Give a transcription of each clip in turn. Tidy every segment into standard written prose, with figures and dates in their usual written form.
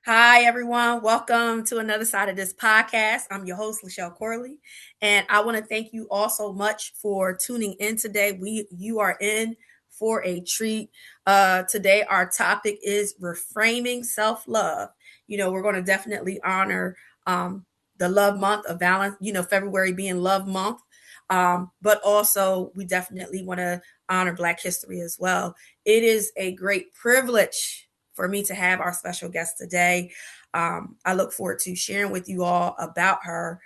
Hi, everyone. Welcome to another side of this podcast. I'm your host, Lachelle Corley, and I want to thank you all so much for tuning in today. You are in for a treat. Today, our topic is reframing self love. We're going to definitely honor the love month of Valentine. February being Love Month, but also we definitely want to honor Black History as well. It is a great privilege for me to have our special guest today. I look forward to sharing with you all about her.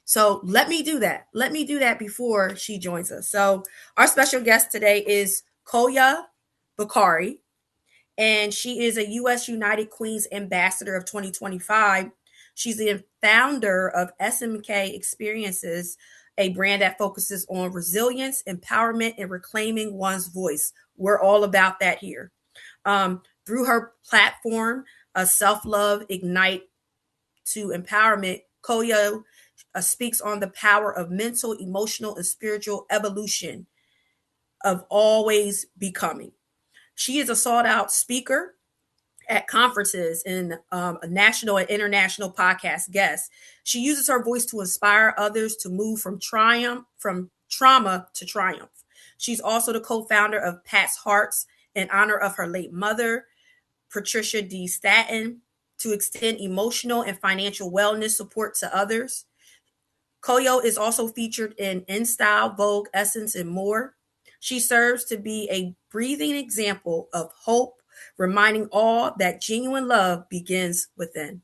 So let me do that. Let me do that before she joins us. So our special guest today is Koya Bakare, and she is a U.S. United Queens Ambassador of 2025. She's the founder of SMK Experiences, a brand that focuses on resilience, empowerment, and reclaiming one's voice. We're all about that here. Through her platform, Self Love Ignite to Empowerment, Koyo speaks on the power of mental, emotional, and spiritual evolution of always becoming. She is a sought out speaker at conferences and a national and international podcast guest. She uses her voice to inspire others to move from trauma to triumph. She's also the co-founder of Pat's Hearts in honor of her late mother, Patricia D. Staten, to extend emotional and financial wellness support to others. Koyo is also featured in InStyle, Vogue, Essence, and more. She serves to be a breathing example of hope, reminding all that genuine love begins within.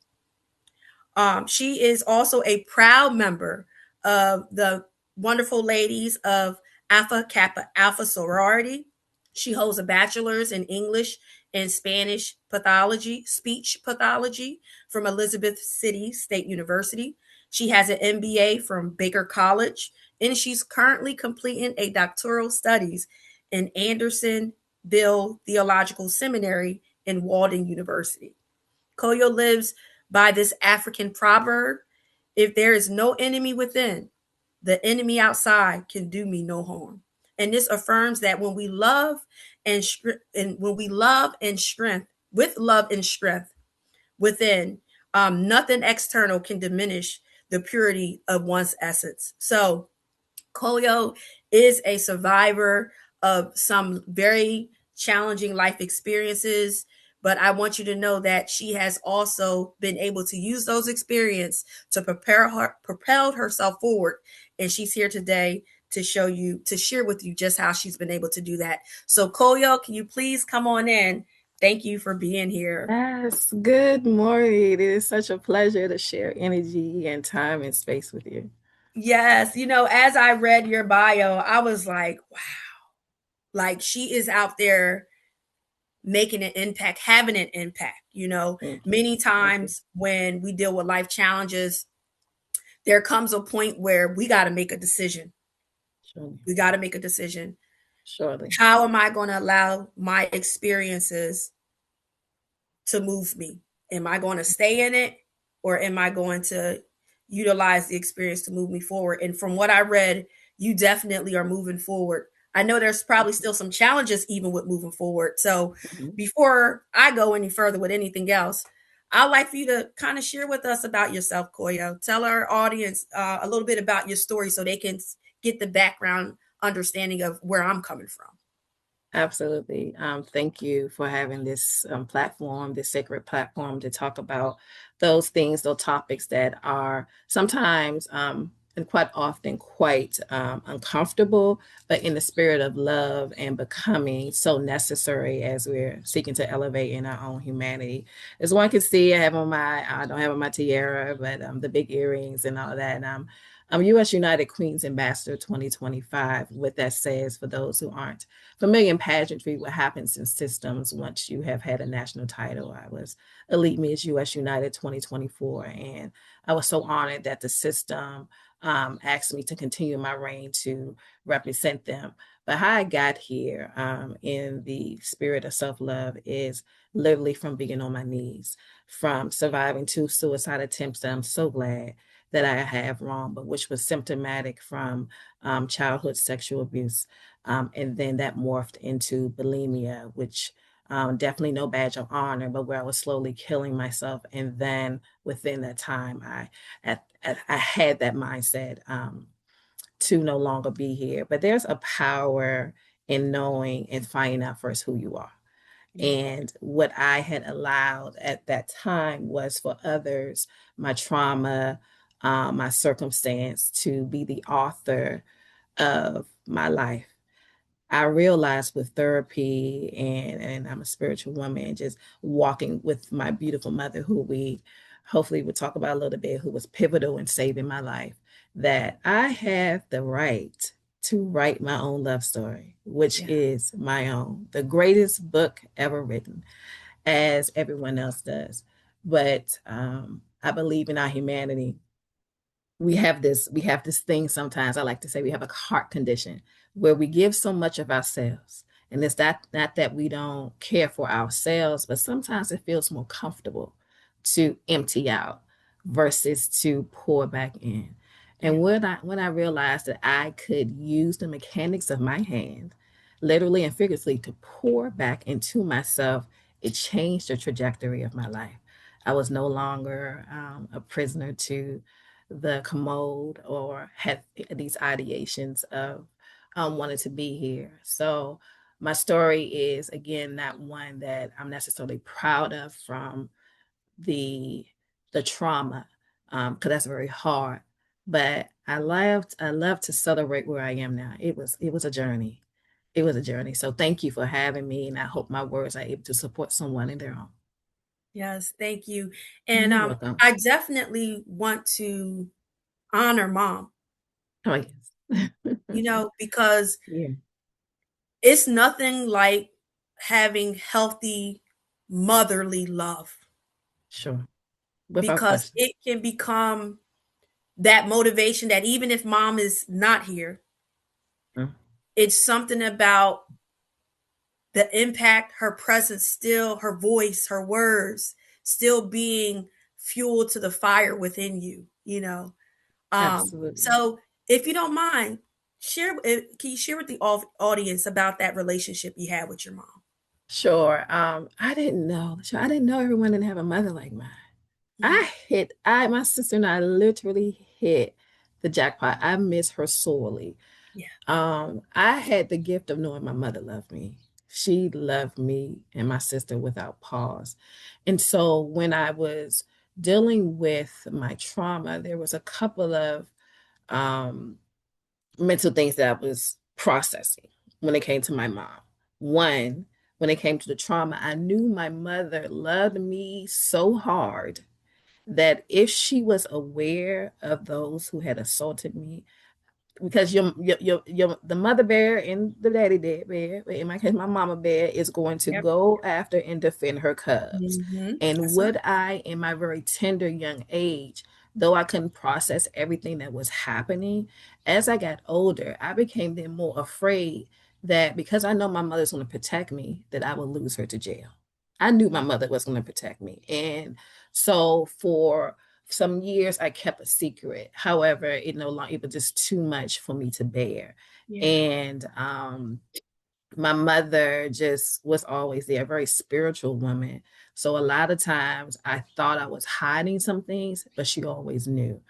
She is also a proud member of the wonderful ladies of Alpha Kappa Alpha Sorority. She holds a bachelor's in English and Spanish pathology, speech pathology from Elizabeth City State University. She has an MBA from Baker College, and she's currently completing a doctoral studies in Andersonville Theological Seminary in Walden University. Koyo lives by this African proverb: if there is no enemy within, the enemy outside can do me no harm. And this affirms that when we love and when we love and strength with love and strength within, nothing external can diminish the purity of one's essence. So Koyo is a survivor of some very challenging life experiences, but I want you to know that she has also been able to use those experiences to propel herself forward. And she's here today to share with you just how she's been able to do that. So Koyo, can you please come on in? Thank you for being here. Yes, good morning. It is such a pleasure to share energy and time and space with you. Yes, as I read your bio, I was like, wow, like she is out there making an impact, having an impact. Thank you. Many Thank you. times when we deal with life challenges, there comes a point where we got to make a decision. Surely. We got to make a decision. Surely. How am I going to allow my experiences to move me? Am I going to stay in it, or am I going to utilize the experience to move me forward? And from what I read, you definitely are moving forward. I know there's probably still some challenges even with moving forward. So Mhm. before I go any further with anything else, I'd like for you to kind of share with us about yourself, Koyo. Tell our audience a little bit about your story so they can get the background understanding of where I'm coming from. Absolutely. Thank you for having this platform, this sacred platform to talk about those things, those topics that are sometimes and quite often quite uncomfortable, but in the spirit of love and becoming so necessary as we're seeking to elevate in our own humanity. As one can see, I don't have on my tiara, but the big earrings and all that. I'm U.S. United Queens Ambassador 2025. What that says for those who aren't familiar in pageantry, what happens in systems once you have had a national title. I was Elite Miss US United 2024, and I was so honored that the system asked me to continue my reign to represent them. But how I got here in the spirit of self love is literally from being on my knees, from surviving two suicide attempts that I'm so glad that I have wrong, but which was symptomatic from childhood sexual abuse. And then that morphed into bulimia, which Definitely no badge of honor, but where I was slowly killing myself. And then within that time, I had that mindset to no longer be here. But there's a power in knowing and finding out first who you are. Yeah. And what I had allowed at that time was for others, my trauma, my circumstance, to be the author of my life. I realized with therapy and I'm a spiritual woman, just walking with my beautiful mother, who we hopefully would talk about a little bit, who was pivotal in saving my life, that I have the right to write my own love story, which Yeah. is my own, the greatest book ever written, as everyone else does. But I believe in our humanity. We have this thing sometimes. I like to say we have a heart condition where we give so much of ourselves. And it's that not that we don't care for ourselves, but sometimes it feels more comfortable to empty out versus to pour back in. Yeah. And when I realized that I could use the mechanics of my hand, literally and figuratively, to pour back into myself, it changed the trajectory of my life. I was no longer a prisoner to the commode or had these ideations of wanting to be here. So my story is again not one that I'm necessarily proud of from the the trauma, because that's very hard. But I love to celebrate where I am now. It was a journey. It was a journey. So thank you for having me, and I hope my words are able to support someone in their own. Yes, thank you. And You're welcome. I definitely want to honor mom, Oh yes. because Yeah, it's nothing like having healthy motherly love, sure. Without because question. it can become that motivation that even if mom is not here, Mm, it's something about the impact, her presence still, her voice, her words still being fuel to the fire within you. absolutely. So if you don't mind, can you share with the audience about that relationship you had with your mom? Sure. I didn't know everyone didn't have a mother like mine. Mhm. My sister and I literally hit the jackpot. I miss her sorely. Yeah. I had the gift of knowing my mother loved me. She loved me and my sister without pause. And so when I was dealing with my trauma, there was a couple of um, mental things that I was processing when it came to my mom. One, when it came to the trauma, I knew my mother loved me so hard that if she was aware of those who had assaulted me, because your the mother bear and the daddy bear, in my case, my mama bear is going to Yep. go after and defend her cubs. And That's right. would I, in my very tender young age, though I couldn't process everything that was happening, as I got older, I became then more afraid that because I know my mother's going to protect me, that I would lose her to jail. I knew my mother was going to protect me, and so for some years I kept a secret. However, it was just too much for me to bear. Yeah. And my mother just was always there, a very spiritual woman. So a lot of times I thought I was hiding some things, but she always knew.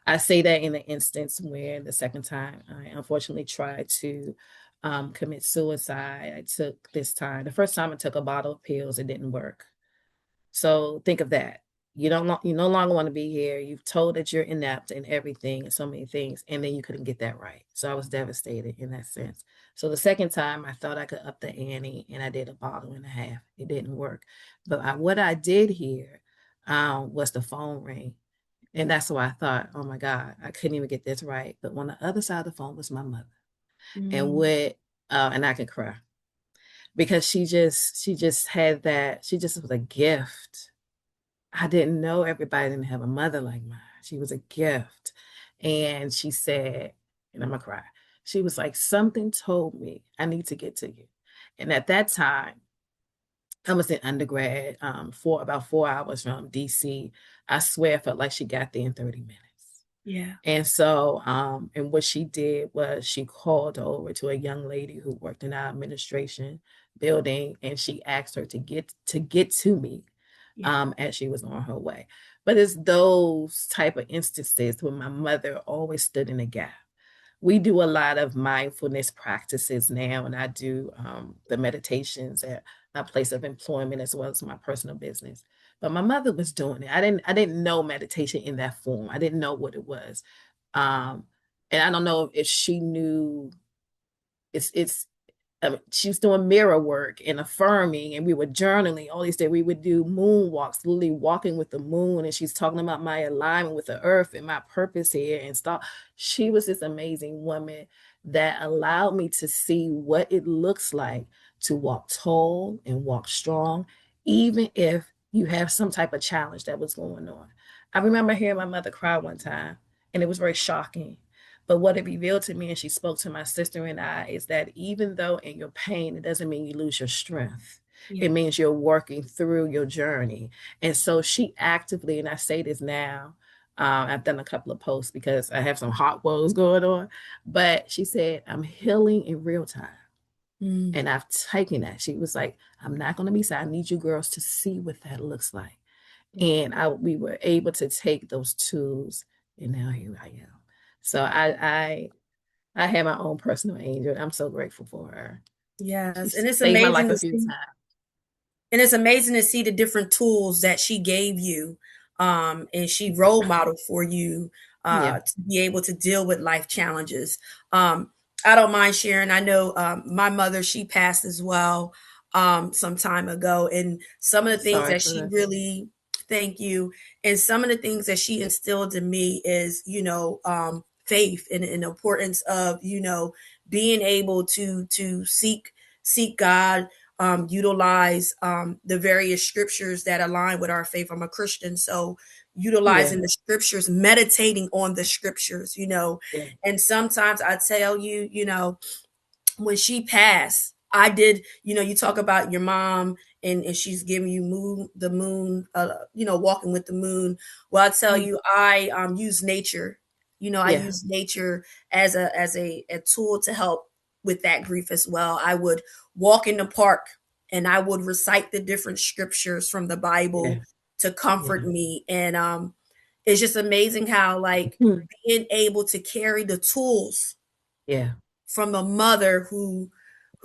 I say that in the instance where the second time I unfortunately tried to commit suicide. I took this time. The first time I took a bottle of pills, it didn't work. So think of that. You no longer want to be here. You've told that you're inept and everything and so many things, and then you couldn't get that right. So I was devastated in that sense. So the second time I thought I could up the ante and I did a bottle and a half. It didn't work. But what I did hear was the phone ring. And that's why I thought, oh my God, I couldn't even get this right. But on the other side of the phone was my mother. And Mm. what and I could cry because she just had that, she just was a gift. I didn't know everybody didn't have a mother like mine. She was a gift. And she said, and I'm gonna cry. She was like, something told me I need to get to you. And at that time, I was in undergrad, for about 4 hours from DC. I swear it felt like she got there in 30 minutes. Yeah. And so, and what she did was she called over to a young lady who worked in our administration building, and she asked her to get to me Yeah. as she was on her way. But it's those type of instances where my mother always stood in the gap. We do a lot of mindfulness practices now, and I do the meditations at my place of employment as well as my personal business. But my mother was doing it. I didn't know meditation in that form. I didn't know what it was. Um, and I don't know if she knew it's she was doing mirror work and affirming, and we were journaling all these days. We would do moonwalks, literally walking with the moon, and she's talking about my alignment with the earth and my purpose here and stuff. She was this amazing woman that allowed me to see what it looks like to walk tall and walk strong, even if you have some type of challenge that was going on. I remember hearing my mother cry one time, and it was very shocking. But what it revealed to me, and she spoke to my sister and I, is that even though in your pain, it doesn't mean you lose your strength. Yeah. It means you're working through your journey. And so she actively, and I say this now, I've done a couple of posts because I have some hot woes going on, but she said, I'm healing in real time. Mm. And I've taken that. She was like, I'm not going to be sad. I need you girls to see what that looks like. Yeah. And we were able to take those tools, and now here I am. So I had my own personal angel. I'm so grateful for her. She Yes. And it's saved my amazing life to a few see. times. And it's amazing to see the different tools that she gave you. And she role modeled for you Yeah, to be able to deal with life challenges. Um, I don't mind sharing. I know my mother, she passed as well some time ago. And some of the things sorry that for she that. really, thank you. And some of the things that she instilled in me is, faith and the importance of, being able to seek God, utilize the various scriptures that align with our faith. I'm a Christian, so Yeah, utilizing the scriptures, meditating on the scriptures, yeah, and sometimes I tell you, when she passed, I did, you talk about your mom and she's giving you the moon, walking with the moon. Well, I tell mm, you, I use nature. I yeah, use nature as a tool to help with that grief as well. I would walk in the park and I would recite the different scriptures from the yeah, Bible to comfort yeah, me. And it's just amazing how, like, mm, being able to carry the tools yeah, from a mother who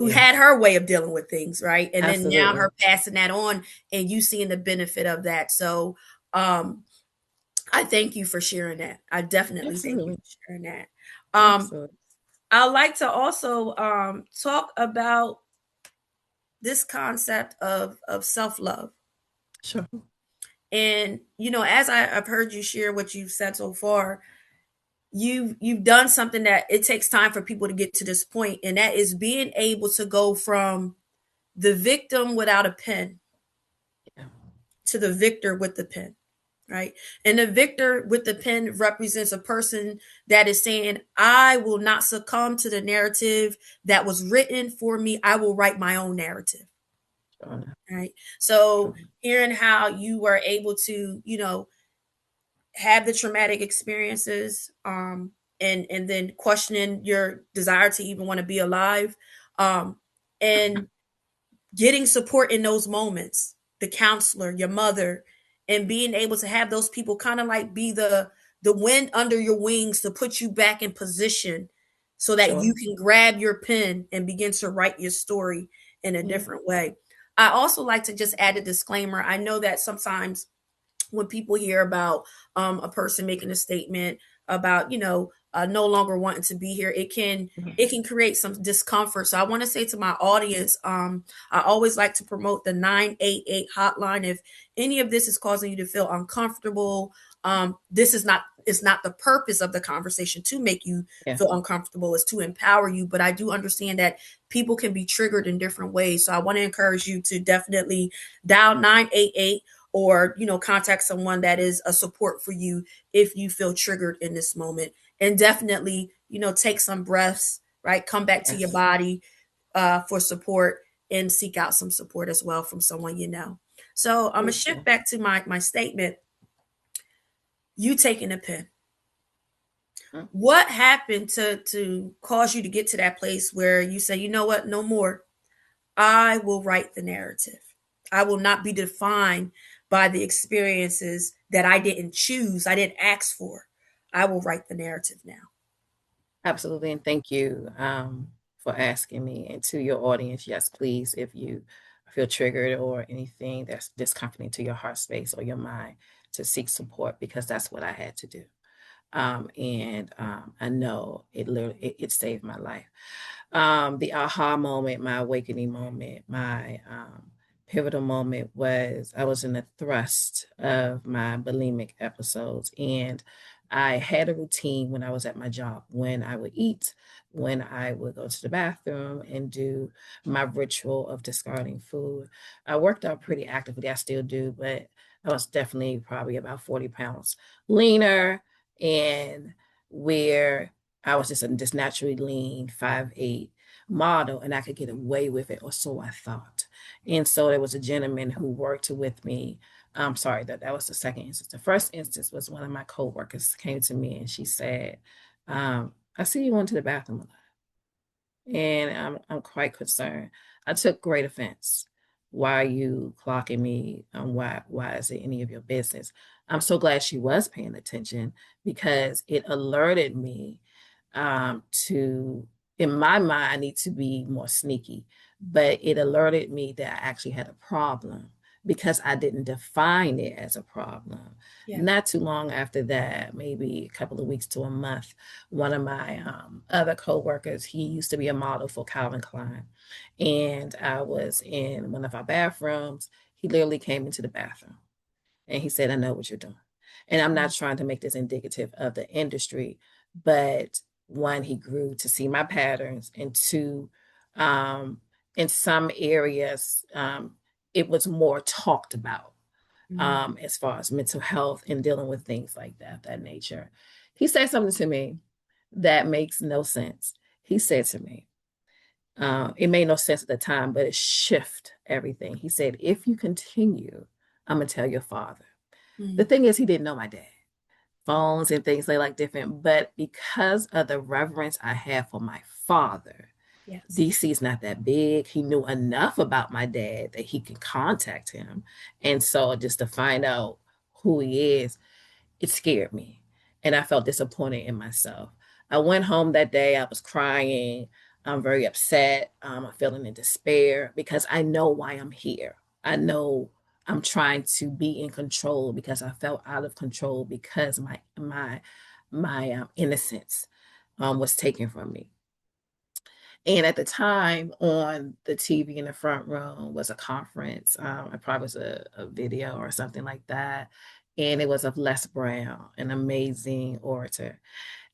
yeah, had her way of dealing with things, right? And then now absolutely, her passing that on and you seeing the benefit of that. So um I thank you for sharing that. I definitely thank you absolutely, for sharing that. Um absolutely. I like to also talk about this concept of self-love. Sure. And as I've heard you share what you've said so far, you've done something that it takes time for people to get to this point, and that is being able to go from the victim without a pen Yeah, to the victor with the pen, right? And the victor with the pen represents a person that is saying, I will not succumb to the narrative that was written for me. I will write my own narrative, sure, right? So sure. hearing how you were able to, have the traumatic experiences, and then questioning your desire to even want to be alive, um, and getting support in those moments, the counselor, your mother, and being able to have those people kind of like be the wind under your wings to put you back in position so that Sure. you can grab your pen and begin to write your story in a Yeah, different way. I also like to just add a disclaimer. I know that sometimes when people hear about a person making a statement about no longer wanting to be here, it can mhm, it can create some discomfort. So I want to say to my audience, I always like to promote the 988 hotline. If any of this is causing you to feel uncomfortable, this is not it's not the purpose of the conversation to make you yeah, feel uncomfortable. It's to empower you, but I do understand that people can be triggered in different ways. So I want to encourage you to definitely dial 988, or contact someone that is a support for you if you feel triggered in this moment. And definitely take some breaths, right? Come back to your yes, body for support, and seek out some support as well from someone so I'm gonna shift beautiful. back to my statement. You taking a pen, Mm, what happened to cause you to get to that place where you say, you know what, no more, I will write the narrative. I will not be defined by the experiences that I didn't choose, I didn't ask for. I will write the narrative now. Absolutely. And thank you for asking me. And to your audience, yes, please, if you feel triggered or anything that's discomforting to your heart space or your mind, to seek support, because that's what I had to do. And I know it saved my life. The aha moment, my awakening moment, my pivotal moment was I was in the thrust of my bulimic episodes. And I had a routine when I was at my job, when I would eat, when I would go to the bathroom and do my ritual of discarding food. I worked out pretty actively. I still do, but I was definitely probably about 40 pounds leaner, and where I was just naturally lean, 5'8" model, and I could get away with it, or so I thought. And so there was a gentleman who worked with me. I'm sorry, that was the second instance. The first instance was one of my coworkers came to me and she said, I see you went to the bathroom a lot, and I'm quite concerned. I took great offense. Why are you clocking me? Why is it any of your business? I'm so glad she was paying attention, because it alerted me to, in my mind, I need to be more sneaky, but it alerted me that I actually had a problem because I didn't define it as a problem. Yeah. Not too long after that, maybe a couple of weeks to a month, one of my other coworkers, he used to be a model for Calvin Klein, and I was in one of our bathrooms. He literally came into the bathroom and he said, I know what you're doing. And I'm not trying to make this indicative of the industry, but one, he grew to see my patterns, and two, in some areas, it was more talked about as far as mental health and dealing with things like that nature. He said something to me that makes no sense. He said to me, it made no sense at the time, but it shifted everything. He said, if you continue, I'm going to tell your father. The thing is, he didn't know my dad. Phones and things like different, but because of the reverence I have for my father, Yes. DC's not that big. He knew enough about my dad that he can contact him. And so just to find out who he is, it scared me. And I felt disappointed in myself. I went home that day. I was crying. I'm very upset. I'm feeling in despair because I know why I'm here. I know I'm trying to be in control because I felt out of control because my innocence was taken from me. And at the time, on the TV in the front room was a conference. It probably was a video or something like that. And it was of Les Brown, an amazing orator.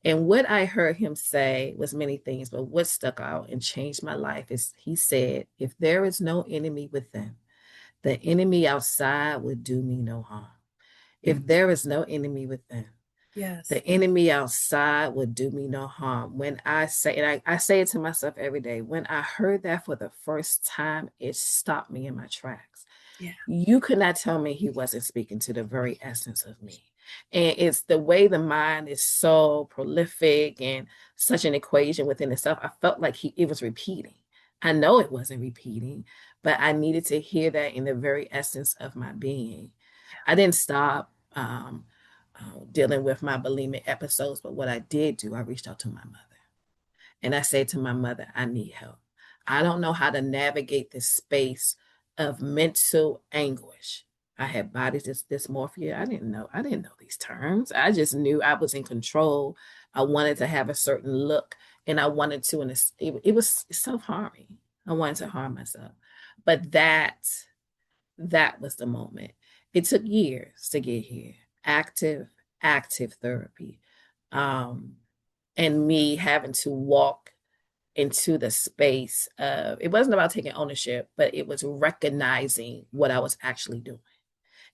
And what I heard him say was many things, but what stuck out and changed my life is he said, if there is no enemy within, the enemy outside would do me no harm. If there is no enemy within, Yes. the enemy outside would do me no harm. When I say, and I say it to myself every day, when I heard that for the first time, it stopped me in my tracks. Yeah. You could not tell me he wasn't speaking to the very essence of me. And it's the way the mind is so prolific and such an equation within itself. I felt like it was repeating. I know it wasn't repeating, but I needed to hear that in the very essence of my being. I didn't stop dealing with my bulimic episodes, but what I did do, I reached out to my mother. And I said to my mother, I need help. I don't know how to navigate this space of mental anguish. I had body dysmorphia. I didn't know these terms. I just knew I was in control. I wanted to have a certain look, and I wanted to, and it was self-harming. I wanted to harm myself. But that was the moment. It took years to get here. Active therapy. Um, and me having to walk into the space of, it wasn't about taking ownership, but it was recognizing what I was actually doing.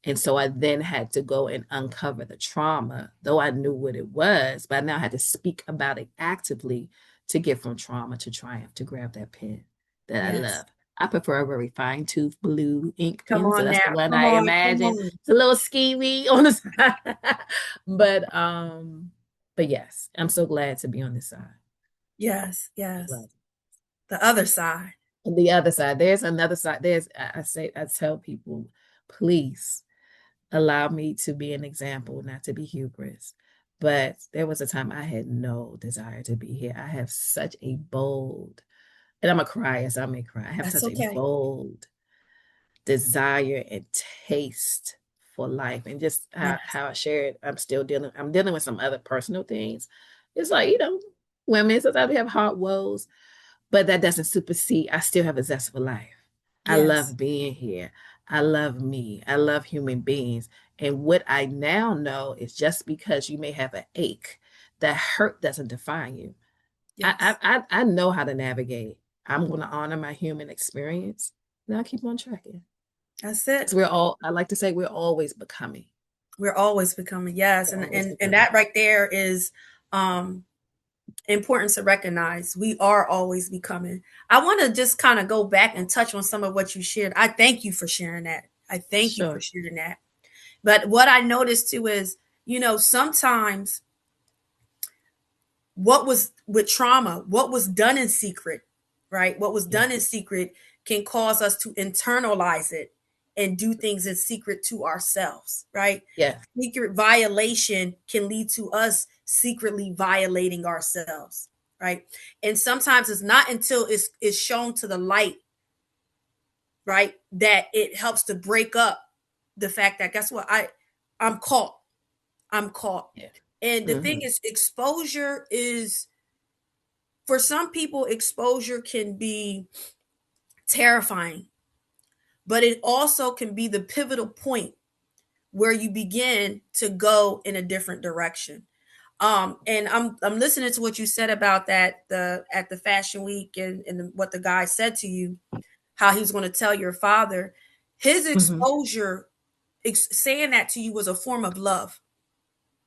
And so I then had to go and uncover the trauma, though I knew what it was, but I now had to speak about it actively to get from trauma to triumph, to grab that pen that I Yes. love. I prefer a very fine tooth blue ink Come pen, so on that's now. the one Come I on. Come imagine. on. It's a little skeevy on the side, but yes, I'm so glad to be on this side. Yes. Glad. Yes. The other side. On the other side, there's another side. I tell people, please allow me to be an example, not to be hubris. But there was a time I had no desire to be here. I have such a bold, and I'm a crier, so I may cry. I have That's such a okay. bold desire and taste for life. And just Yes. how I shared, I'm dealing with some other personal things. It's like, women, sometimes we have heart woes, but that doesn't supersede. I still have a zest for life. I Yes. love being here. I love me. I love human beings. And what I now know is just because you may have an ache, that hurt doesn't define you. Yes. I know how to navigate. I'm going to honor my human experience. And I'll keep on tracking. That's Because it. I like to say, we're always becoming. We're always becoming, yes. We're And always and becoming. that right there is um important to recognize. We are always becoming. I want to just kind of go back and touch on some of what you shared. I thank you for sharing that. I thank you for Sure. sharing that. But what I noticed too is, sometimes what was with trauma, what was done in secret, right? What was Yeah. done in secret can cause us to internalize it and do things in secret to ourselves, right? Yeah. Secret violation can lead to us secretly violating ourselves, right? And sometimes it's not until it's shown to the light, right, that it helps to break up the fact that, guess what, I'm caught. I'm caught. Yeah. And the thing Mm-hmm. is, exposure is, for some people, exposure can be terrifying, but it also can be the pivotal point where you begin to go in a different direction. And I'm listening to what you said about that, the at the fashion week, and what the guy said to you, how he was going to tell your father. His Mm-hmm. exposure, saying that to you, was a form of love.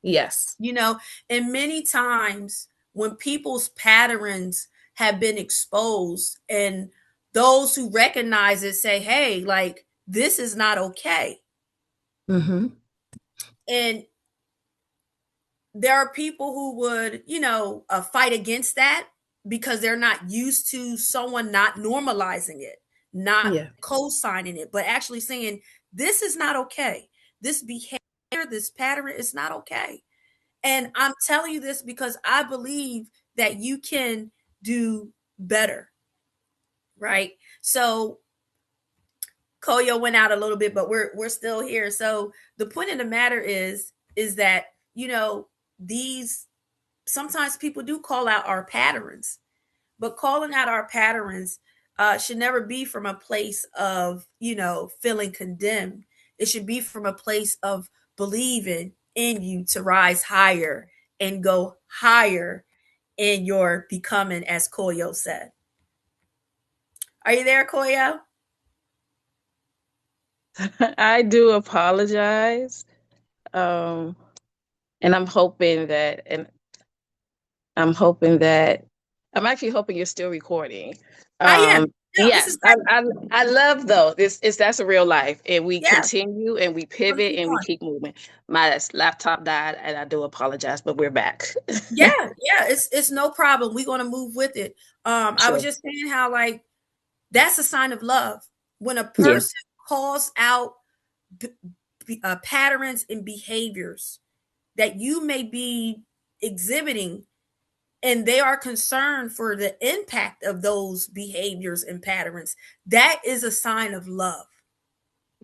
Yes. You know, and many times when people's patterns have been exposed, and those who recognize it say, hey, like, this is not okay. Mm-hmm. And there are people who would, fight against that because they're not used to someone not normalizing it, not Yeah. co-signing it, but actually saying, this is not okay. This behavior, this pattern is not okay. And I'm telling you this because I believe that you can do better, right? So Koyo went out a little bit, but we're still here. So the point of the matter is that, these, sometimes people do call out our patterns, but calling out our patterns should never be from a place of, feeling condemned. It should be from a place of believing in you to rise higher and go higher in your becoming, as Koyo said. Are you there, Koyo? I do apologize. Um, and I'm hoping that I'm actually hoping you're still recording. I am. No, this is Yes, great. I love though. That's a real life, and we Yeah, continue and we we're gonna pivot keep and we going. keep moving. My laptop died, and I do apologize, but we're back. Yeah, yeah, it's no problem. We're gonna move with it. I was Sure. just saying how, like, that's a sign of love when a Yeah. person calls out patterns and behaviors that you may be exhibiting, and they are concerned for the impact of those behaviors and patterns. That is a sign of love.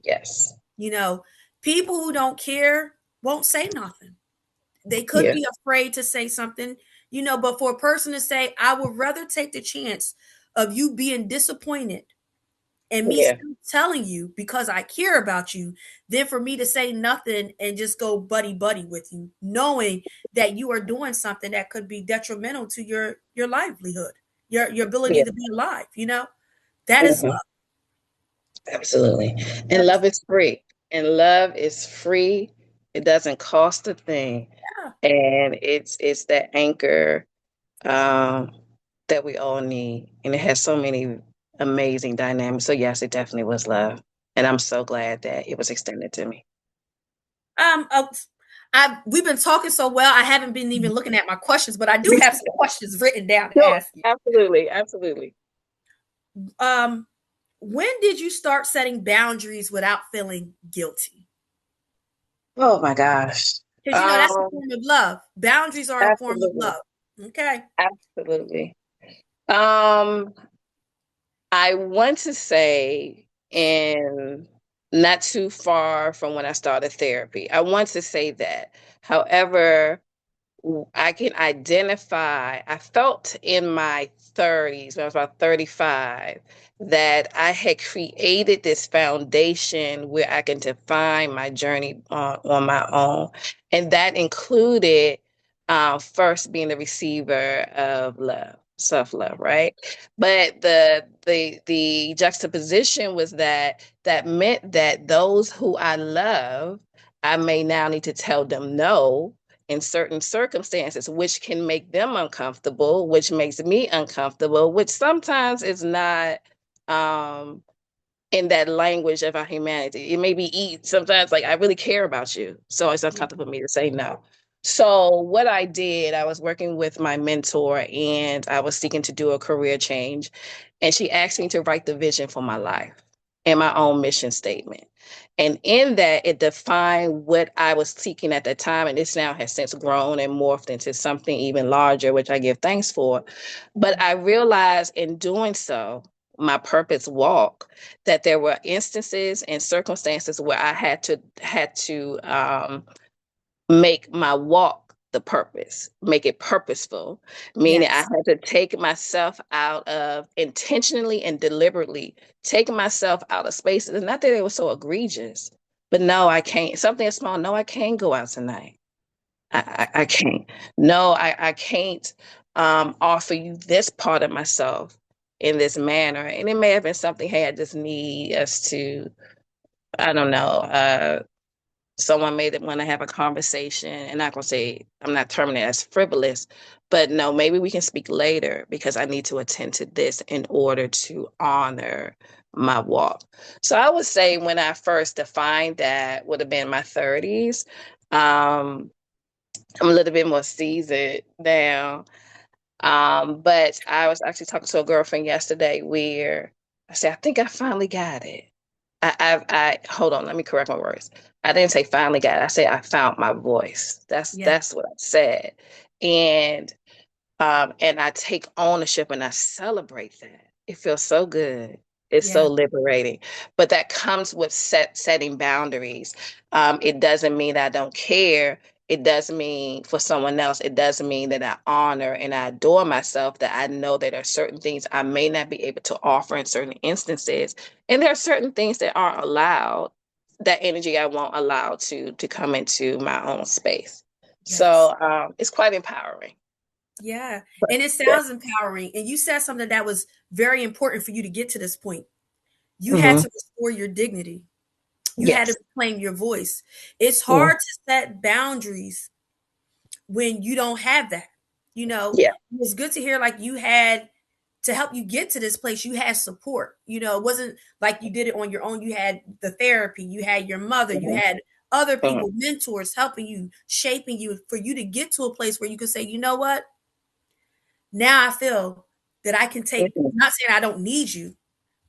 Yes. You know, people who don't care won't say nothing. They could Yeah. be afraid to say something, but for a person to say, I would rather take the chance of you being disappointed and me Yeah. still telling you because I care about you, than for me to say nothing and just go buddy buddy with you, knowing that you are doing something that could be detrimental to your livelihood, your ability Yeah. to be alive. That is Mhm. love. Absolutely. And That is, love is free. And love is free. It doesn't cost a thing. yeah. And it's that anchor um, that we all need. And it has so many amazing dynamics. So yes, it definitely was love. And I'm so glad that it was extended to me. Um, uh, we've been talking so well. I haven't been even looking at my questions, but I do have some questions written down to Sure. ask you. Absolutely. Absolutely. When did you start setting boundaries without feeling guilty? Oh my gosh. Because that's a form of love. Boundaries are a form of Absolutely. love. Okay. Absolutely. Um, I want to say in not too far from when I started therapy. I want to say that. However, I can identify, I felt in my 30s, when I was about 35, that I had created this foundation where I can define my journey on my own. And that included first being the receiver of love, self-love, right? But the juxtaposition was that meant that those who I love, I may now need to tell them no in certain circumstances, which can make them uncomfortable, which makes me uncomfortable, which sometimes is not in that language of our humanity. It may be sometimes like, I really care about you, so it's uncomfortable for me to say no. So what I did, I was working with my mentor and I was seeking to do a career change. And she asked me to write the vision for my life and my own mission statement. And in that, it defined what I was seeking at the time. And this now has since grown and morphed into something even larger, which I give thanks for. But I realized in doing so, my purpose walk, that there were instances and circumstances where I had to make my walk the purpose, make it purposeful, meaning I Yes. had to take myself out of intentionally and deliberately taking myself out of spaces. Not that it was so egregious, but no, I can't. Something small. No, I can't go out tonight. I can't. No, I can't offer you this part of myself in this manner. And it may have been something, hey, I just need us to, I don't know, someone may want to have a conversation, and not gonna say, I'm not terming it as frivolous, but no, maybe we can speak later because I need to attend to this in order to honor my walk. So I would say when I first defined that would have been my 30s. I'm a little bit more seasoned now. But I was actually talking to a girlfriend yesterday where I said, I think I finally got it. Hold on, let me correct my words. I didn't say finally got it. I said I found my voice. Yeah. That's what I said. And I take ownership and I celebrate that. It feels so good. It's so Yeah. liberating. But that comes with setting boundaries. It doesn't mean that I don't care. It does mean for someone else, it does mean that I honor and I adore myself, that I know that there are certain things I may not be able to offer in certain instances. And there are certain things that aren't allowed, that energy I won't allow to come into my own space. Yes. So it's quite empowering. Yeah. But And it yeah. sounds empowering. And you said something that was very important for you to get to this point. You had Hmm. to restore your dignity. You had to Yes. reclaim your voice. It's Yeah. hard to set boundaries when you don't have that. Yeah. It's good to hear like you had to help you get to this place, you had support. It wasn't like you did it on your own. You had the therapy, you had your mother, you Hmm. had other Hmm. people, mentors helping you, shaping you for you to get to a place where you can say, you know what? Now I feel that I can take, Hmm. not saying I don't need you,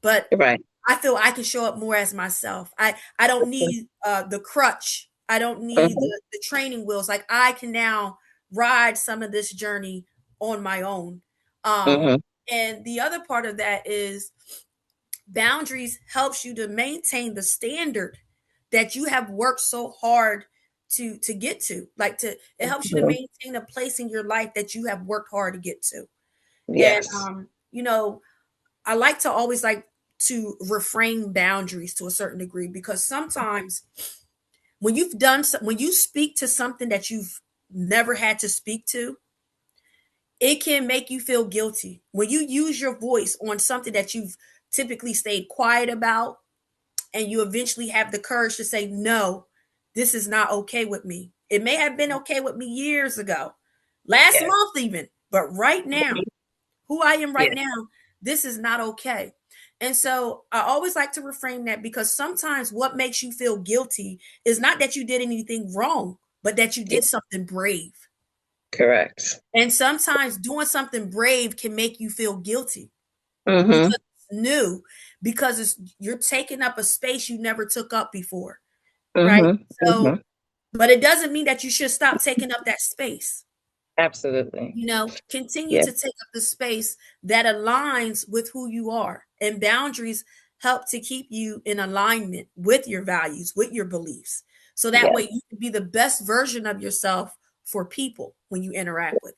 but Right. I feel I can show up more as myself. I don't need the crutch. I don't need Hmm. the training wheels. Like I can now ride some of this journey on my own. Um, Hmm. and the other part of that is boundaries helps you to maintain the standard that you have worked so hard to get to. It helps you to Hmm. maintain a place in your life that you have worked hard to get to. And Yes. I like to always like to reframe boundaries to a certain degree because sometimes when you speak to something that you've never had to speak to, it can make you feel guilty. When you use your voice on something that you've typically stayed quiet about and you eventually have the courage to say, no, this is not okay with me. It may have been okay with me years ago, last Yes. month even, but right now, who I am right Yes. now, this is not okay. And so I always like to reframe that because sometimes what makes you feel guilty is not that you did anything wrong, but that you did Yes. something brave. Correct. And sometimes doing something brave can make you feel guilty Hmm. because new because you're taking up a space you never took up before, right? Mm-hmm. So, Mm-hmm. but it doesn't mean that you should stop taking up that space. Absolutely. Continue Yeah. to take up the space that aligns with who you are. And boundaries help to keep you in alignment with your values, with your beliefs. So that Yeah. way you can be the best version of yourself for people when you interact with.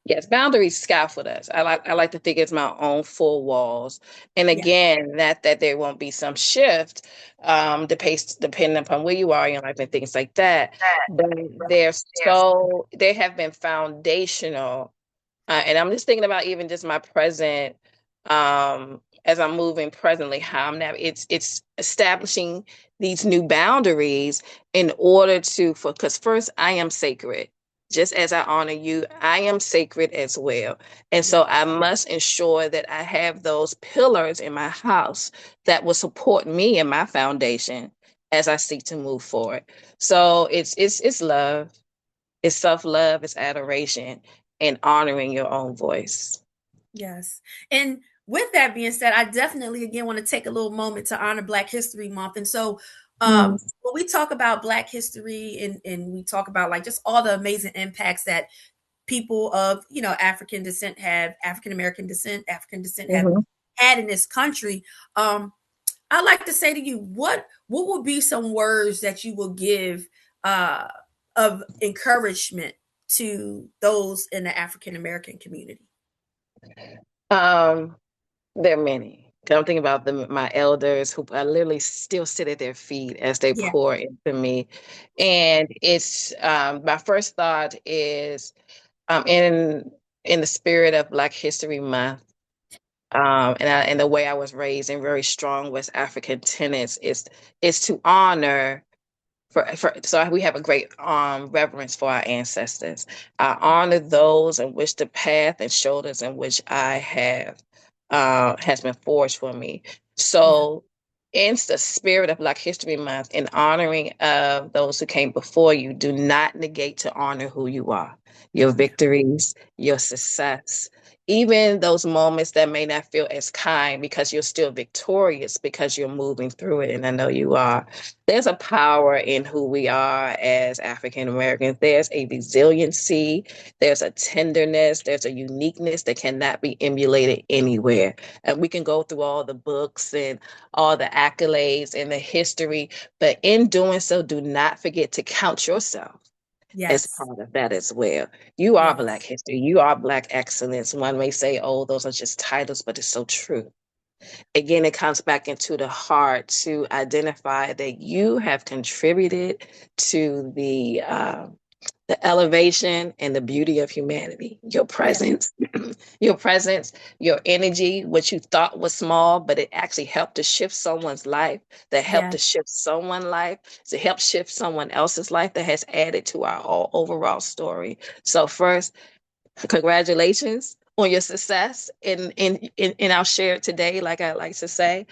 Yes, boundaries scaffold us. I like to think it's my own four walls. And Yeah. again, that there won't be some shift, depending upon where you are in your life and things like that. But they have been foundational. And I'm just thinking about even just my present, as I'm moving presently, how I'm now it's establishing these new boundaries in order because first I am sacred. Just as I honor you, I am sacred as well. And Yeah. so I must ensure that I have those pillars in my house that will support me and my foundation as I seek to move forward. So it's love, it's self-love, it's adoration, and honoring your own voice. Yes. And with that being said, I definitely again want to take a little moment to honor Black History Month. And so Mm. when we talk about Black history and we talk about like just all the amazing impacts that people of African descent have, African descent have Mhm. had in this country, I like to say to you, what would be some words that you will give uh, of encouragement to those in the African American community? Um, there are many. 'Cause I'm thinking about my elders who I literally still sit at their feet as they Yeah, pour into me. And it's my first thought is in the spirit of Black History Month, and the way I was raised and very strong West African tenets is to honor so we have a great reverence for our ancestors. I honor those in which the path and shoulders in which I have has been forged for me. yeah, So in the spirit of Black History Month, in honoring of those who came before you, do not negate to honor who you are, your yeah, victories, your success, even those moments that may not feel as kind because you're still victorious because you're moving through it. And I know you are. There's a power in who we are as African Americans. There's a resiliency, there's a tenderness, there's a uniqueness that cannot be emulated anywhere. And we can go through all the books and all the accolades and the history, but in doing so, do not forget to count yourself as yes, part of that as well. You are Black yes, history. You are Black excellence. One may say, oh, those are just titles, but it's so true. Again, it comes back into the heart to identify that you have contributed to the elevation and the beauty of humanity. Your yeah, presence, your energy, what you thought was small, but it actually helped to shift someone's life, that helped yeah, to shift someone's life, to help shift someone else's life that has added to our overall story. So first, congratulations on your success in our share today. Like I like to say,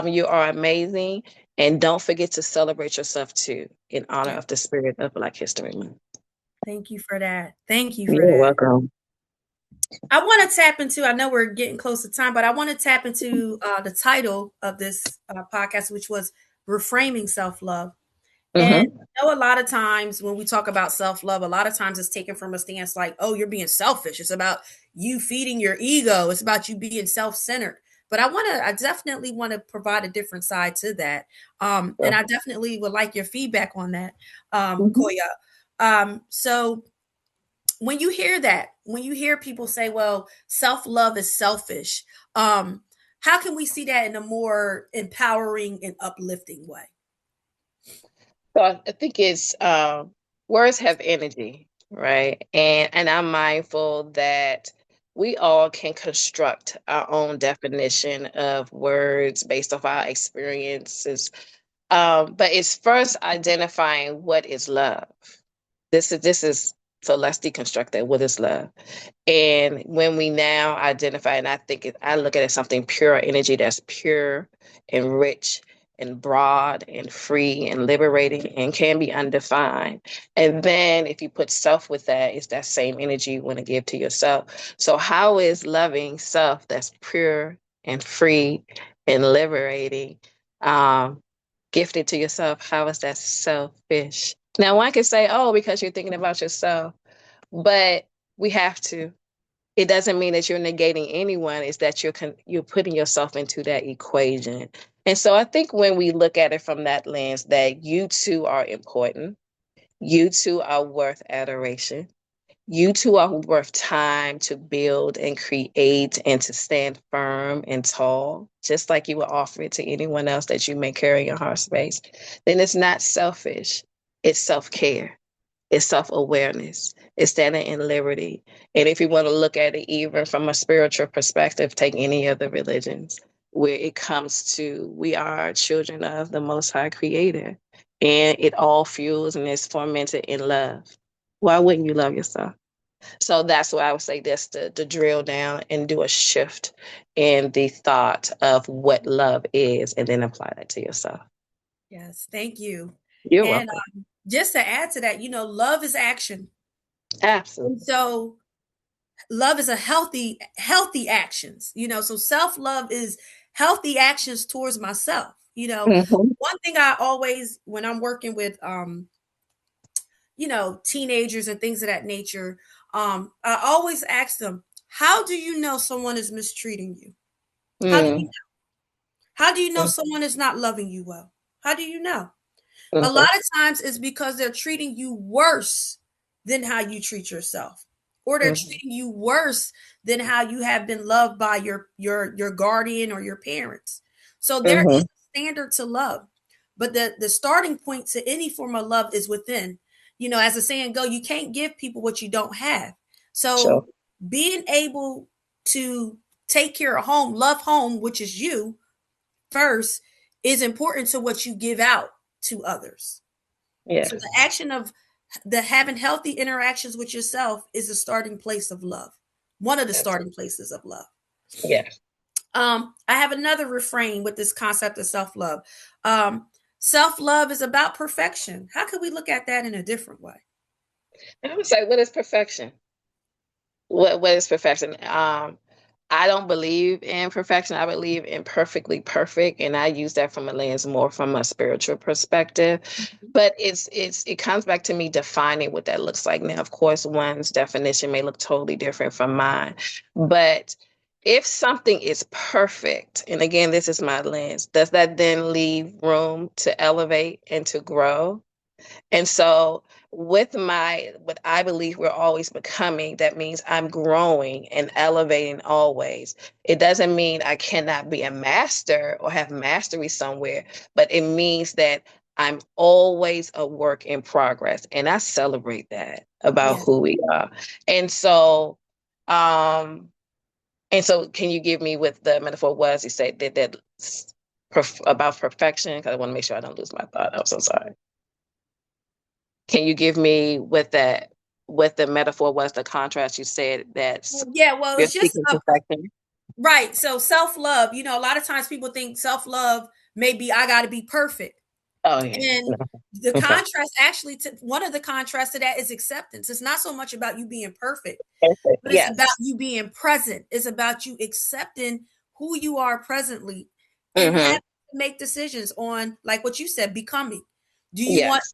you are amazing. And don't forget to celebrate yourself too in honor yeah. of the spirit of Black History Month. Thank you for that. Thank you for You're that. welcome. I want to tap into. I know we're getting close to time, but I want to tap into the title of this podcast, which was "Reframing Self Love." And Hmm. I know a lot of times when we talk about self love, a lot of times it's taken from a stance like, oh, you're being selfish. It's about you feeding your ego. It's about you being self centered. But I definitely want to provide a different side to that. And I definitely would like your feedback on that, Hmm. Koya. So when you hear that, when you hear people say, well, self love is selfish, how can we see that in a more empowering and uplifting way? So I think it's words have energy, right? And I'm mindful that we all can construct our own definition of words based off our experiences. But it's first identifying what is love. This is so let's deconstruct that. What is love? And when we now identify, and I look at it as something pure energy that's pure and rich and broad and free and liberating and can be undefined. And then if you put self with that, it's that same energy you want to give to yourself. So how is loving self that's pure and free and liberating, gifted to yourself, how is that selfish? Now, one can say, oh, because you're thinking about yourself, but we have to. It doesn't mean that you're negating anyone. It's that you're putting yourself into that equation. And so I think when we look at it from that lens, that you too are important. You too are worth adoration. You too are worth time to build and create and to stand firm and tall, just like you would offer it to anyone else that you may carry in your heart space. Then it's not selfish. It's self-care. It's self-awareness. It's standing in liberty. And if you want to look at it even from a spiritual perspective, take any of the religions where it comes to we are children of the Most High Creator. And it all fuels and is fomented in love. Why wouldn't you love yourself? So that's why I would say this to drill down and do a shift in the thought of what love is and then apply that to yourself. Yes, thank you. You're And welcome. just to add to that, love is action. Absolutely. And so love is a healthy actions, so self-love is healthy actions towards myself. Mm-hmm. One thing I always, when I'm working with, teenagers and things of that nature, I always ask them, how do you know someone is mistreating you? How do you Mm-hmm. know? How do you know someone is not loving you well? How do you know? A Mm-hmm. lot of times it's because they're treating you worse than how you treat yourself, or they're Mm-hmm. treating you worse than how you have been loved by your guardian or your parents. So there is Mm-hmm. a standard to love, but the starting point to any form of love is within. As the saying go, you can't give people what you don't have. Sure. So being able to take care of home, love home, which is you first, is important to what you give out to others. So the Yes. action of the having healthy interactions with yourself is the starting place of love. One of the starting Absolutely. places of love. Yes. I have another refrain with this concept of self-love. Self-love is about perfection. How could we look at that in a different way? I would say, what is perfection? What is perfection? I don't believe in perfection. I believe in perfectly perfect, and I use that from a lens more from a spiritual perspective. But it comes back to me defining what that looks like. Now, of course, one's definition may look totally different from mine, but if something is perfect, and again, this is my lens, does that then leave room to elevate and to grow? And so with what I believe we're always becoming, that means I'm growing and elevating always. It doesn't mean I cannot be a master or have mastery somewhere, but it means that I'm always a work in progress. And I celebrate that about Yeah. who we are. And so, um, can you give me what the metaphor was? You said about perfection? Because I want to make sure I don't lose my thought. I'm so sorry. Can you give me what the metaphor was, the contrast you said that's Yeah, well, you're it's just seeking perfection? right. So self-love, a lot of times people think self-love may be I got to be perfect. Oh yeah. And No. the Okay. contrast actually to one of the contrasts to that is acceptance. It's not so much about you being perfect, Perfect. but it's about Yes. you being present. It's about you accepting who you are presently and having Mm-hmm. to make decisions on, like what you said, becoming. Do you want Yes.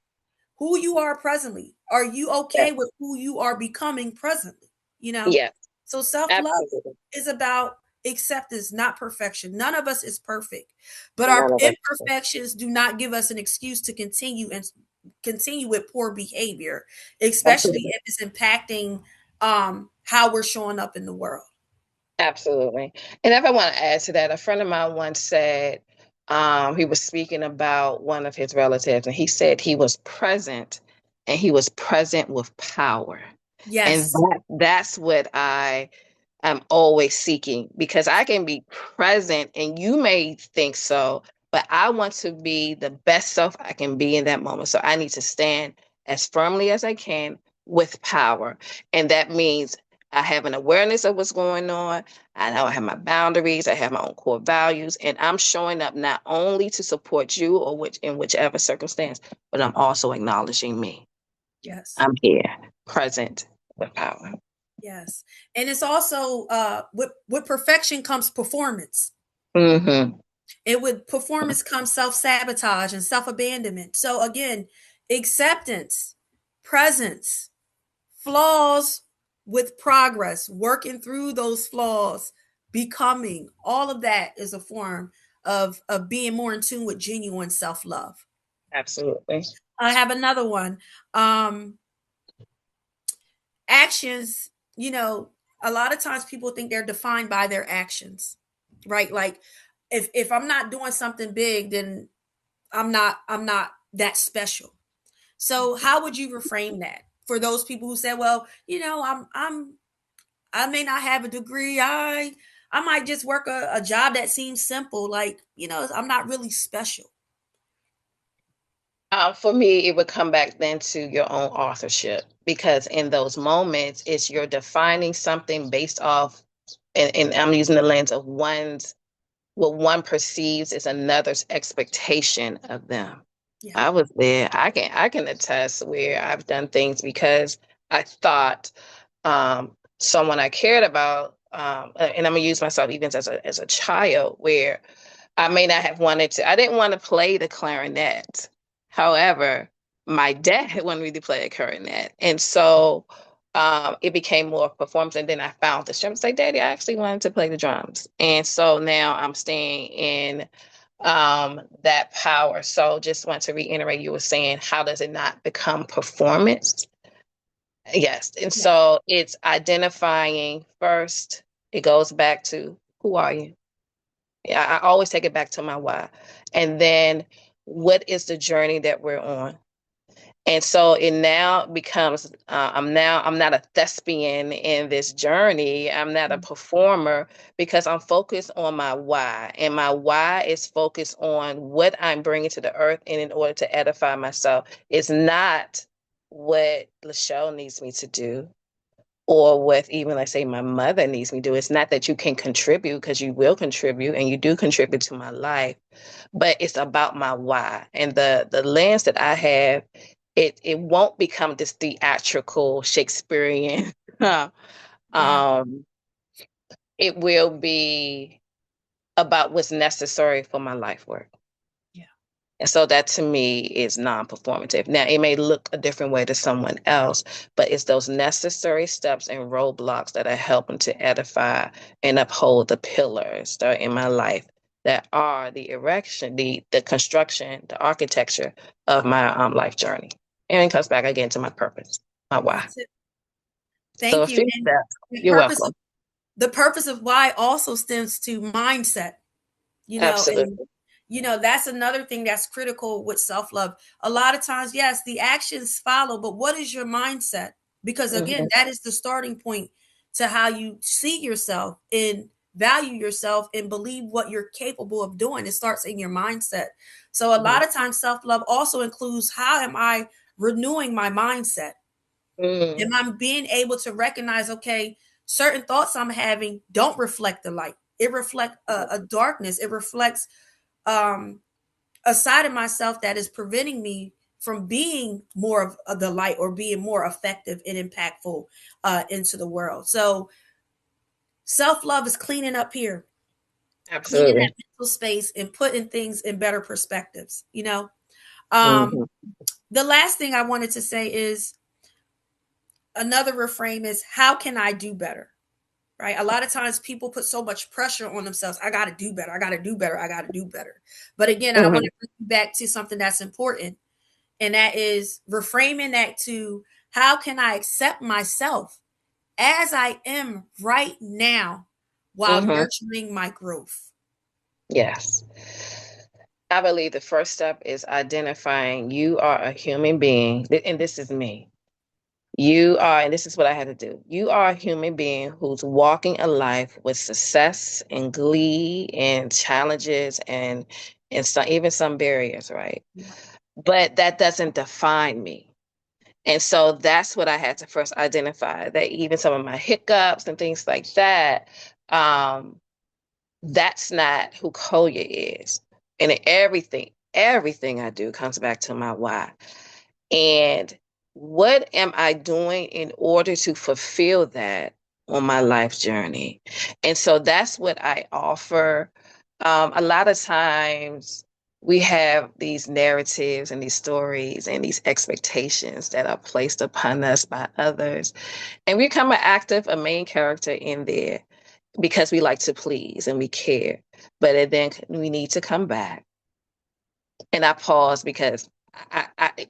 who you are presently? Are you Yes. okay with who you are becoming presently? Yes. So self-love Absolutely. is about acceptance, not perfection. None of us is perfect, but our None of us. imperfections do not give us an excuse to continue with poor behavior, especially Absolutely. if it's impacting how we're showing up in the world. Absolutely. And if I want to add to that, a friend of mine once said, he was speaking about one of his relatives, and he said he was present and he was present with power. And Yes. that's what I'm always seeking, because I can be present and you may think so, but I want to be the best self I can be in that moment. So I need to stand as firmly as I can with power. And that means I have an awareness of what's going on. I know I have my boundaries. I have my own core values, and I'm showing up not only to support you or in whichever circumstance, but I'm also acknowledging me. Yes. I'm here, present with power. Yes. And it's also with perfection comes performance. Mm-hmm. It would performance comes self-sabotage and self-abandonment. So again, acceptance, presence, flaws with progress, working through those flaws, becoming, all of that is a form of being more in tune with genuine self-love. Absolutely. I have another one. Actions, a lot of times people think they're defined by their actions, right? Like if I'm not doing something big, then I'm not that special. So how would you reframe that for those people who say, well, I may not have a degree. I might just work a job that seems simple. Like, I'm not really special. For me, it would come back then to your own authorship, because in those moments, it's you're defining something based off, and I'm using the lens of what one perceives is another's expectation of them. Yeah. I was there. I can attest where I've done things because I thought someone I cared about, and I'm gonna use myself even as a child, where I may not have wanted to. I didn't want to play the clarinet. However, my dad wanted me to play a clarinet, and so it became more performance. And then I found the drums. Like, Daddy, I actually wanted to play the drums, and so now I'm staying in that power. So just want to reiterate, you were saying, how does it not become performance? Yes. And Yeah. so it's identifying first. It goes back to, who are you? Yeah, I always take it back to my why. And then, what is the journey that we're on? And so it now becomes, I'm not a thespian in this journey. I'm not a performer, because I'm focused on my why. And my why is focused on what I'm bringing to the earth. And in order to edify myself, it's not what Lachelle needs me to do, or what even, let's say, my mother needs me to do. It's not that you can contribute, because you will contribute and you do contribute to my life, but it's about my why. And the lens that I have, it won't become this theatrical Shakespearean. Yeah. um, it will be about what's necessary for my life work. Yeah. And so that to me is non-performative. Now, it may look a different way to someone else, but it's those necessary steps and roadblocks that are helping to edify and uphold the pillars that are in my life, that are the erection, the construction, the architecture of my life journey. And it comes back again to my purpose, my why. That's it. So Thank a you. few And steps. the You're purpose welcome. of the purpose of why also stems to mindset, and Absolutely. that's another thing that's critical with self-love. A lot of times, yes, the actions follow, but what is your mindset? Because again, Hmm. that is the starting point to how you see yourself and value yourself and believe what you're capable of doing. It starts in your mindset. So a lot of times self-love also includes, how am I renewing my mindset? Mm-hmm. Am I being able to recognize, okay, certain thoughts I'm having don't reflect the light. It reflects a darkness. It reflects um, a side of myself that is preventing me from being more of the light, or being more effective and impactful into the world. So self-love is cleaning up here, cleaning that Absolutely. mental space and putting things in better perspectives. Um, Hmm. the last thing I wanted to say is, another reframe is, how can I do better? Right? A lot of times people put so much pressure on themselves. I got to do better. I got to do better. I got to do better. But again, I want Hmm. to bring you back to something that's important. And that is reframing that to, how can I accept myself as I am right now while Hmm. nurturing my growth? Yes. I believe the first step is identifying you are a human being, and this is me. You are, and this is what I had to do. You are a human being who's walking a life with success and glee and challenges and some, even some barriers, right? Yeah. But that doesn't define me. And so that's what I had to first identify, that even some of my hiccups and things like that, um, that's not who Koya is. And everything I do comes back to my why. And what am I doing in order to fulfill that on my life journey? And so that's what I offer A lot of times we have these narratives and these stories and these expectations that are placed upon us by others. And we become a main character in there because we like to please and we care. But then we need to come back. And I pause because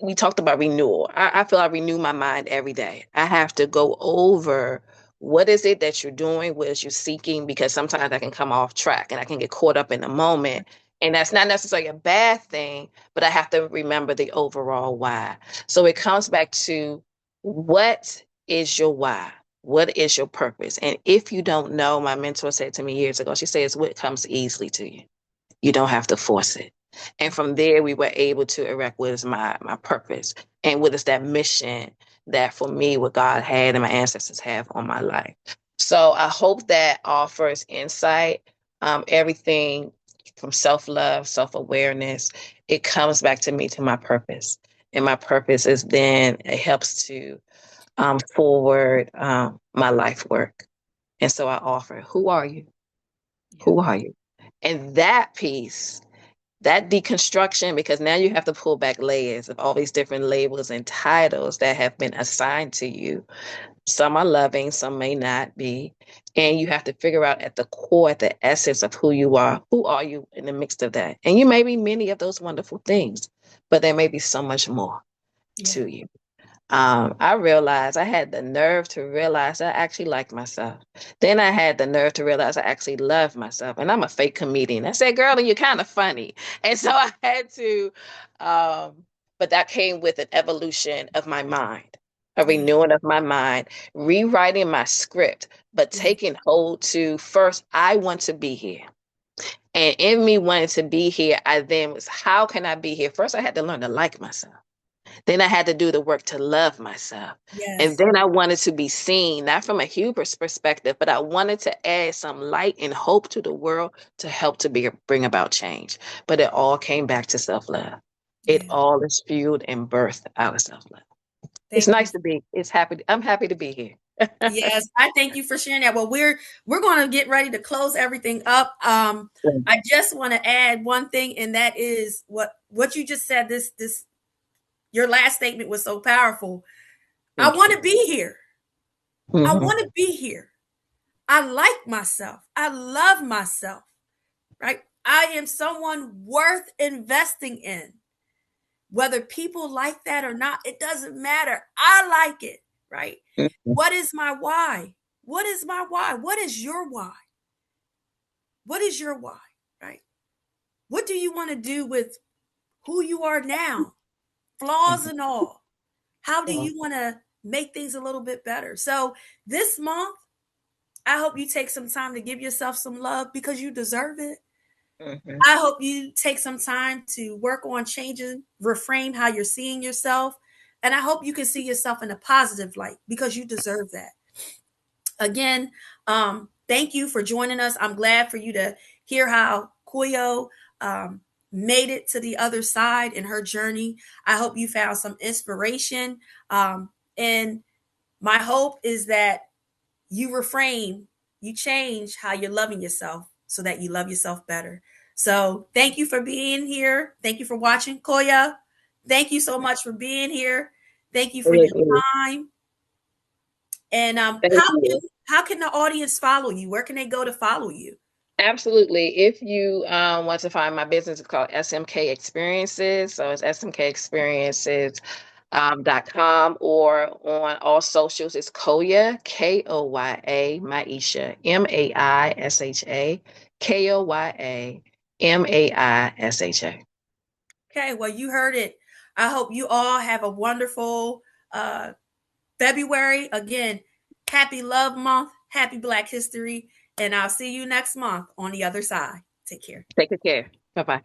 we talked about renewal. I feel I renew my mind every day. I have to go over what is it that you're doing, what is you seeking, because sometimes I can come off track and I can get caught up in the moment. And that's not necessarily a bad thing, but I have to remember the overall why. So it comes back to, what is your why? What is your purpose? And if you don't know, my mentor said to me years ago, she says, what comes easily to you? You don't have to force it. And from there, we were able to erect what is my purpose and what is that mission that for me, what God had and my ancestors have on my life. So I hope that offers insight. Everything from self-love, self-awareness, it comes back to me, to my purpose. And my purpose is then, it helps to forward my life work. And so I offer, who are you? Who are you? And that piece, that deconstruction, because now you have to pull back layers of all these different labels and titles that have been assigned to you. Some are loving, some may not be. And you have to figure out at the core, at the essence of who you are. Who are you in the midst of that? And you may be many of those wonderful things, but there may be so much more to you. I realized I had the nerve to realize I actually liked myself. Then I had the nerve to realize I actually loved myself. And I'm a fake comedian. I said, girl, you're kind of funny. And so I had to, but that came with an evolution of my mind, a renewing of my mind, rewriting my script, but taking hold to, first, I want to be here. And in me wanting to be here, I then was, how can I be here? First, I had to learn to like myself. Then I had to do the work to love myself. And then I wanted to be seen, not from a hubris perspective, but I wanted to add some light and hope to the world to help to bring about change. But it all came back to self-love. It all is fueled and birthed out of self-love. It's nice to be, I'm happy to be here. Yes, I thank you for sharing that. Well, we're going to get ready to close everything up. I just want to add one thing, and that is what you just said. This your last statement was so powerful. I want to be here. I want to be here. I like myself. I love myself. Right? I am someone worth investing in. Whether people like that or not, it doesn't matter. I like it. Right? What is my why? What is my why? What is your why? What is your why? Right? What do you want to do with who you are now? Flaws and all. How do you want to make things a little bit better? So this month, I hope you take some time to give yourself some love because you deserve it. I hope you take some time to work on changing, reframe how you're seeing yourself. And I hope you can see yourself in a positive light because you deserve that. Again, thank you for joining us. I'm glad for you to hear how Koya made it to the other side in her journey. I hope you found some inspiration. And my hope is that you reframe, you change how you're loving yourself so that you love yourself better. So thank you for being here. Thank you for watching, Koya. Thank you so much for being here. Thank you for your time. And how can the audience follow you? Where can they go to follow you? Absolutely. If you want to find my business, it's called SMK Experiences. So it's SMK Experiences .com, or on all socials, it's Koya, Koya, Maisha, Maisha, Koya, Maisha. Okay, well, you heard it. I hope you all have a wonderful February. Again, happy Love Month, happy Black History, and I'll see you next month on the other side. Take care. Take good care. Bye-bye.